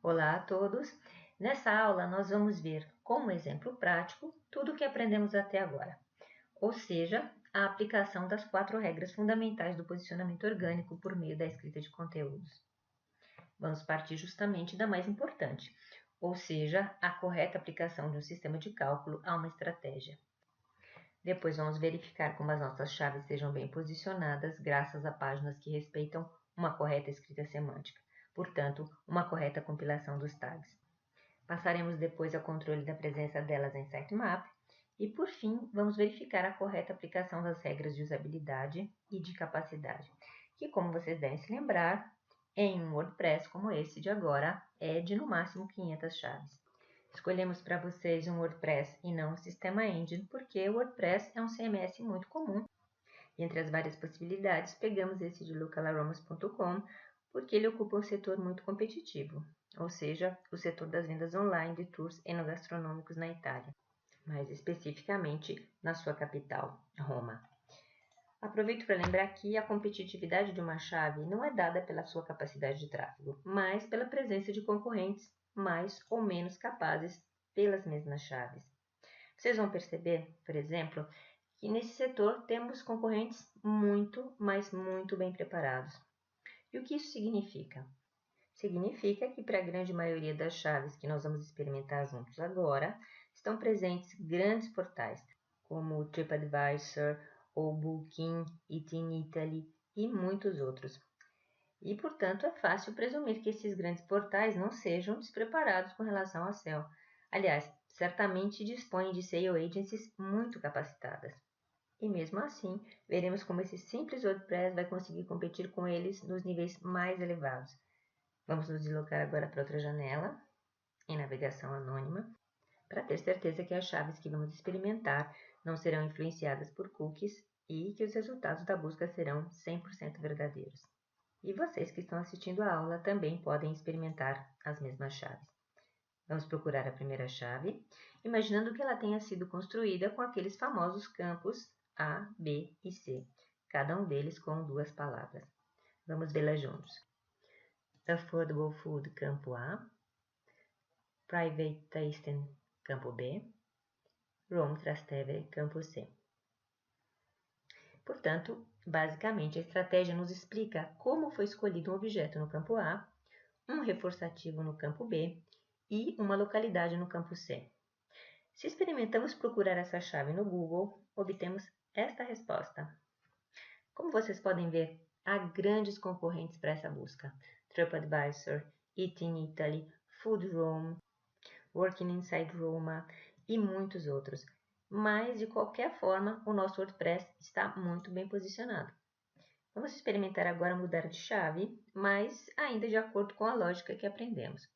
Olá a todos! Nessa aula nós vamos ver como exemplo prático tudo o que aprendemos até agora, ou seja, a aplicação das 4 regras fundamentais do posicionamento orgânico por meio da escrita de conteúdos. Vamos partir justamente da mais importante, ou seja, a correta aplicação de um sistema de cálculo a uma estratégia. Depois vamos verificar como as nossas chaves sejam bem posicionadas graças a páginas que respeitam uma correta escrita semântica, portanto, uma correta compilação dos tags. Passaremos depois ao controle da presença delas em sitemap e, por fim, vamos verificar a correta aplicação das regras de usabilidade e de capacidade, que, como vocês devem se lembrar, em um WordPress como esse de agora, é de no máximo 500 chaves. Escolhemos para vocês um WordPress e não um Sistema Engine, porque o WordPress é um CMS muito comum. E entre as várias possibilidades, pegamos esse de localaromas.com, porque ele ocupa um setor muito competitivo, ou seja, o setor das vendas online de tours enogastronômicos na Itália, mais especificamente na sua capital, Roma. Aproveito para lembrar que a competitividade de uma chave não é dada pela sua capacidade de tráfego, mas pela presença de concorrentes mais ou menos capazes pelas mesmas chaves. Vocês vão perceber, por exemplo, que nesse setor temos concorrentes muito, mas muito bem preparados. E o que isso significa? Significa que para a grande maioria das chaves que nós vamos experimentar juntos agora, estão presentes grandes portais, como o TripAdvisor, ou Booking, Eating Italy e muitos outros. E, portanto, é fácil presumir que esses grandes portais não sejam despreparados com relação ao SEO. Aliás, certamente dispõem de SEO agencies muito capacitadas. E mesmo assim, veremos como esse simples WordPress vai conseguir competir com eles nos níveis mais elevados. Vamos nos deslocar agora para outra janela, em navegação anônima, para ter certeza que as chaves que vamos experimentar não serão influenciadas por cookies e que os resultados da busca serão 100% verdadeiros. E vocês que estão assistindo a aula também podem experimentar as mesmas chaves. Vamos procurar a primeira chave, imaginando que ela tenha sido construída com aqueles famosos campos A, B e C, cada um deles com 2 palavras. Vamos vê-la juntos. Affordable Food, campo A. Private Tasting, campo B. Rome Trastevere, campo C. Portanto, basicamente, a estratégia nos explica como foi escolhido um objeto no campo A, um reforçativo no campo B e uma localidade no campo C. Se experimentamos procurar essa chave no Google, obtemos esta resposta. Como vocês podem ver, há grandes concorrentes para essa busca: TripAdvisor, Eating Italy, Food Rome, Working Inside Roma e muitos outros. Mas, de qualquer forma, o nosso WordPress está muito bem posicionado. Vamos experimentar agora mudar de chave, mas ainda de acordo com a lógica que aprendemos.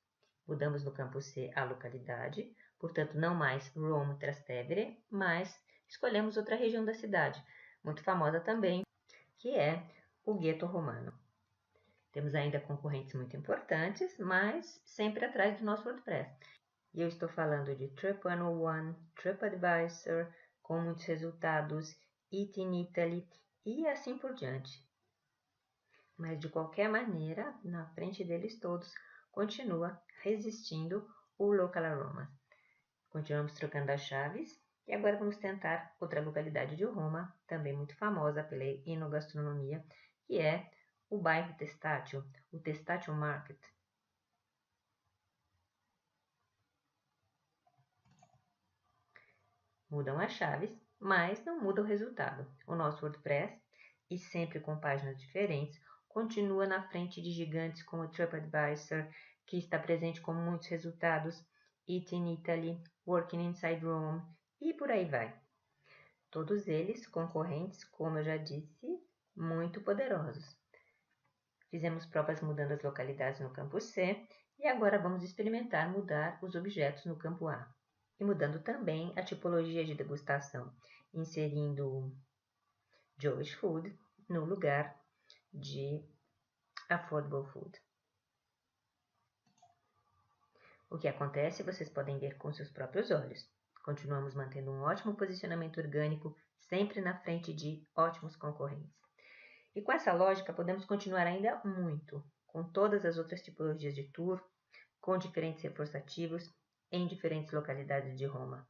Mudamos no campo C a localidade, portanto não mais Rome Trastevere, mas escolhemos outra região da cidade, muito famosa também, que é o Gueto Romano. Temos ainda concorrentes muito importantes, mas sempre atrás do nosso WordPress. E eu estou falando de Trip 101, TripAdvisor, com muitos resultados, Eating Italy e assim por diante. Mas de qualquer maneira, na frente deles todos, continua resistindo o Localaromas. Continuamos trocando as chaves e agora vamos tentar outra localidade de Roma, também muito famosa pela enogastronomia, que é o bairro Testaccio, o Testaccio Market. Mudam as chaves, mas não muda o resultado. O nosso WordPress, e sempre com páginas diferentes, continua na frente de gigantes como o TripAdvisor, que está presente com muitos resultados, Eating Italy, Working Inside Rome e por aí vai. Todos eles concorrentes, como eu já disse, muito poderosos. Fizemos provas mudando as localidades no campo C e agora vamos experimentar mudar os objetos no campo A. E mudando também a tipologia de degustação, inserindo Jewish Food no lugar de Affordable Food. O que acontece vocês podem ver com seus próprios olhos. Continuamos mantendo um ótimo posicionamento orgânico, sempre na frente de ótimos concorrentes. E com essa lógica podemos continuar ainda muito, com todas as outras tipologias de tour, com diferentes reforçativos em diferentes localidades de Roma.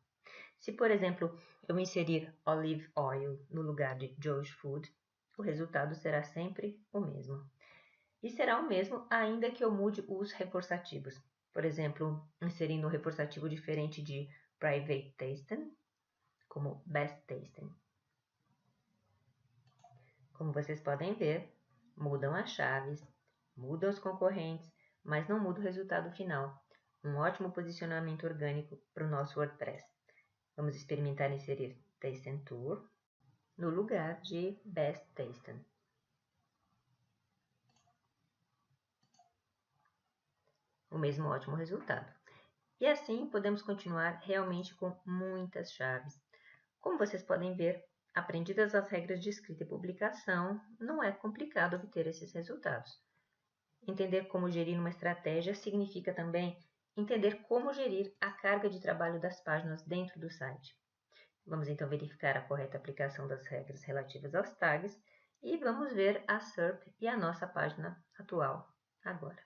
Se, por exemplo, eu inserir olive oil no lugar de Jewish food, o resultado será sempre o mesmo. E será o mesmo ainda que eu mude os reforçativos. Por exemplo, inserindo um reforçativo diferente de private tasting, como best tasting. Como vocês podem ver, mudam as chaves, mudam os concorrentes, mas não muda o resultado final. Um ótimo posicionamento orgânico para o nosso WordPress. Vamos experimentar inserir Tasting Tour no lugar de Best Tasting. O mesmo ótimo resultado. E assim podemos continuar realmente com muitas chaves. Como vocês podem ver, aprendidas as regras de escrita e publicação, não é complicado obter esses resultados. Entender como gerir uma estratégia significa também entender como gerir a carga de trabalho das páginas dentro do site. Vamos então verificar a correta aplicação das regras relativas aos tags e vamos ver a SERP e a nossa página atual agora.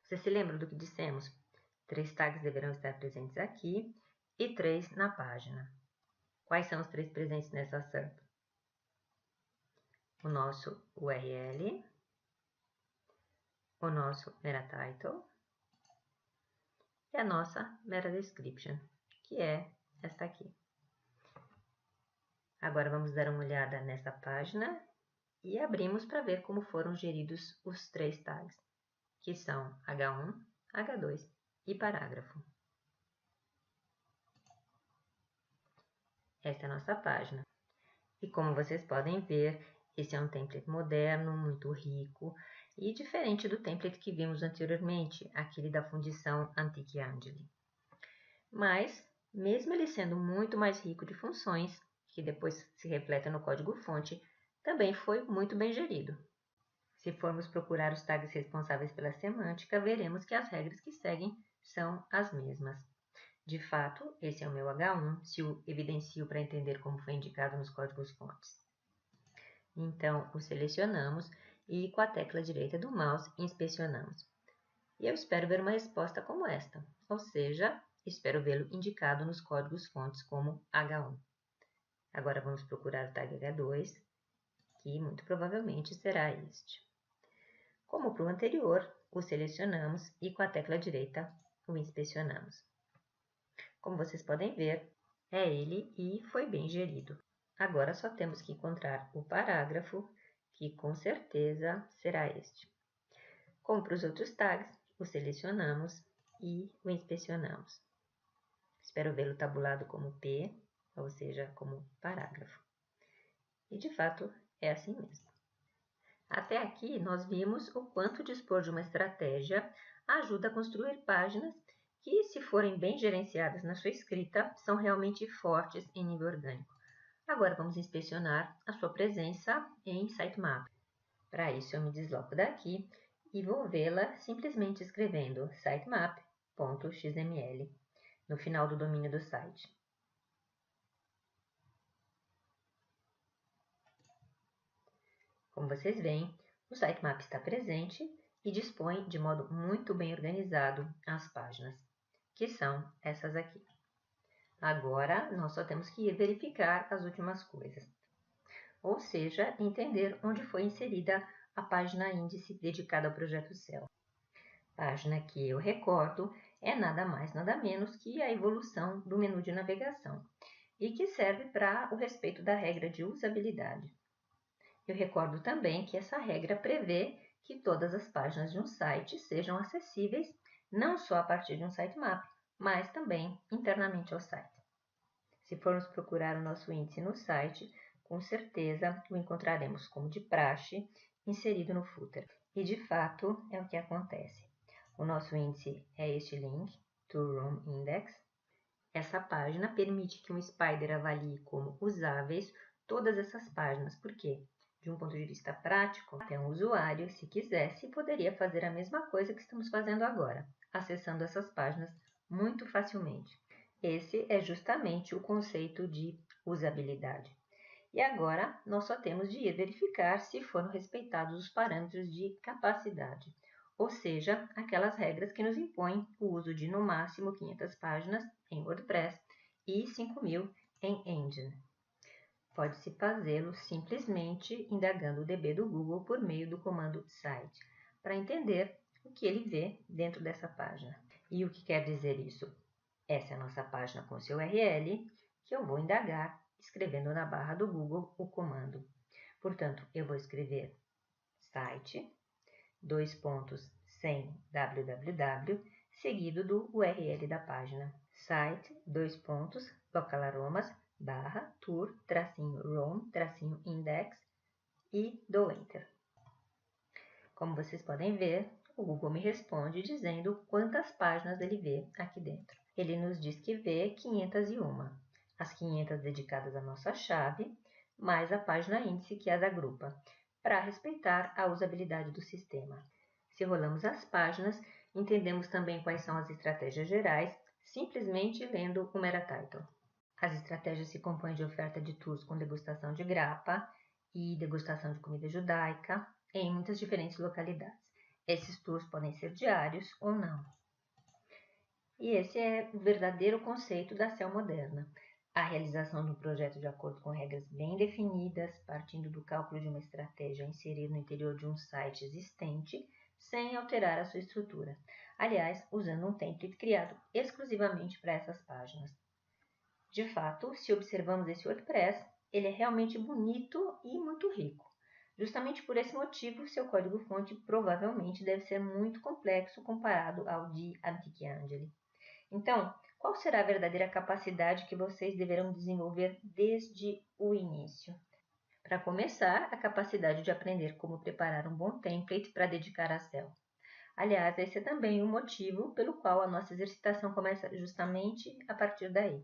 Você se lembra do que dissemos? 3 tags deverão estar presentes aqui e 3 na página. Quais são os 3 presentes nessa SERP? O nosso URL, o nosso meta title e a nossa meta description, que é esta aqui. Agora vamos dar uma olhada nessa página e abrimos para ver como foram geridos os 3 tags, que são H1, H2 e parágrafo. Esta é a nossa página. E como vocês podem ver, esse é um template moderno, muito rico e diferente do template que vimos anteriormente, aquele da fundição Antichi Angeli. Mas, mesmo ele sendo muito mais rico de funções, que depois se refletem no código-fonte, também foi muito bem gerido. Se formos procurar os tags responsáveis pela semântica, veremos que as regras que seguem são as mesmas. De fato, esse é o meu H1, se o evidencio para entender como foi indicado nos códigos-fontes. Então, o selecionamos e com a tecla direita do mouse inspecionamos. E eu espero ver uma resposta como esta, ou seja, espero vê-lo indicado nos códigos-fontes como H1. Agora vamos procurar o tag H2, que muito provavelmente será este. Como para o anterior, o selecionamos e com a tecla direita o inspecionamos. Como vocês podem ver, é ele e foi bem gerido. Agora só temos que encontrar o parágrafo, que com certeza será este. Como para os outros tags, o selecionamos e o inspecionamos. Espero vê-lo tabulado como P, ou seja, como parágrafo. E de fato é assim mesmo. Até aqui nós vimos o quanto dispor de uma estratégia ajuda a construir páginas que, se forem bem gerenciadas na sua escrita, são realmente fortes em nível orgânico. Agora vamos inspecionar a sua presença em sitemap. Para isso eu me desloco daqui e vou vê-la simplesmente escrevendo sitemap.xml no final do domínio do site. Como vocês veem, o sitemap está presente e dispõe de modo muito bem organizado as páginas, que são essas aqui. Agora, nós só temos que ir verificar as últimas coisas, ou seja, entender onde foi inserida a página índice dedicada ao projeto Cell. Página que, eu recordo, é nada mais nada menos que a evolução do menu de navegação e que serve para o respeito da regra de usabilidade. Eu recordo também que essa regra prevê que todas as páginas de um site sejam acessíveis não só a partir de um sitemap, mas também internamente ao site. Se formos procurar o nosso índice no site, com certeza o encontraremos como de praxe, inserido no footer. E de fato é o que acontece. O nosso índice é este link, ToolRoom Index. Essa página permite que um Spider avalie como usáveis todas essas páginas, porque, de um ponto de vista prático, até um usuário, se quisesse, poderia fazer a mesma coisa que estamos fazendo agora, acessando essas páginas muito facilmente. Esse é justamente o conceito de usabilidade. E agora, nós só temos de ir verificar se foram respeitados os parâmetros de capacidade, ou seja, aquelas regras que nos impõem o uso de no máximo 500 páginas em WordPress e 5.000 em Engine. Pode-se fazê-lo simplesmente indagando o DB do Google por meio do comando site, para entender o que ele vê dentro dessa página. E o que quer dizer isso? Essa é a nossa página com seu URL, que eu vou indagar escrevendo na barra do Google o comando. Portanto, eu vou escrever site, sem www, seguido do URL da página. Site, localaromas, barra, tour, rom, index e dou Enter. Como vocês podem ver, o Google me responde dizendo quantas páginas ele vê aqui dentro. Ele nos diz que vê 501, as 500 dedicadas à nossa chave, mais a página índice que as agrupa, para respeitar a usabilidade do sistema. Se rolamos as páginas, entendemos também quais são as estratégias gerais, simplesmente lendo o meta title. As estratégias se compõem de oferta de tours com degustação de grapa e degustação de comida judaica em muitas diferentes localidades. Esses tours podem ser diários ou não. E esse é o verdadeiro conceito da SEO moderna. A realização de um projeto de acordo com regras bem definidas, partindo do cálculo de uma estratégia a inserir no interior de um site existente, sem alterar a sua estrutura. Aliás, usando um template criado exclusivamente para essas páginas. De fato, se observamos esse WordPress, ele é realmente bonito e muito rico. Justamente por esse motivo, seu código-fonte provavelmente deve ser muito complexo comparado ao de Antique Angeli. Então, qual será a verdadeira capacidade que vocês deverão desenvolver desde o início? Para começar, a capacidade de aprender como preparar um bom template para dedicar a SEO. Aliás, esse é também o motivo pelo qual a nossa exercitação começa justamente a partir daí.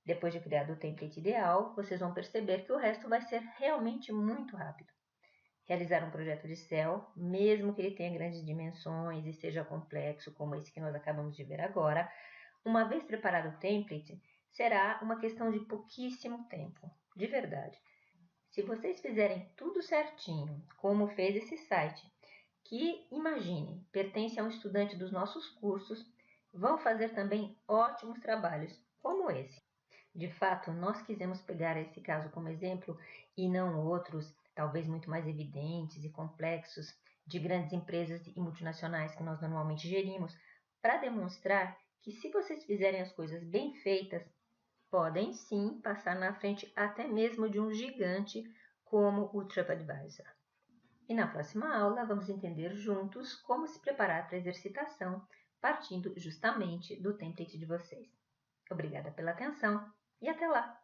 Depois de criado o template ideal, vocês vão perceber que o resto vai ser realmente muito rápido. Realizar um projeto de SEO, mesmo que ele tenha grandes dimensões e seja complexo, como esse que nós acabamos de ver agora, uma vez preparado o template, será uma questão de pouquíssimo tempo, de verdade. Se vocês fizerem tudo certinho, como fez esse site, que, imagine, pertence a um estudante dos nossos cursos, vão fazer também ótimos trabalhos, como esse. De fato, nós quisemos pegar esse caso como exemplo e não outros, talvez muito mais evidentes e complexos, de grandes empresas e multinacionais que nós normalmente gerimos, para demonstrar que se vocês fizerem as coisas bem feitas, podem sim passar na frente até mesmo de um gigante como o TripAdvisor. E na próxima aula vamos entender juntos como se preparar para a exercitação, partindo justamente do template de vocês. Obrigada pela atenção e até lá!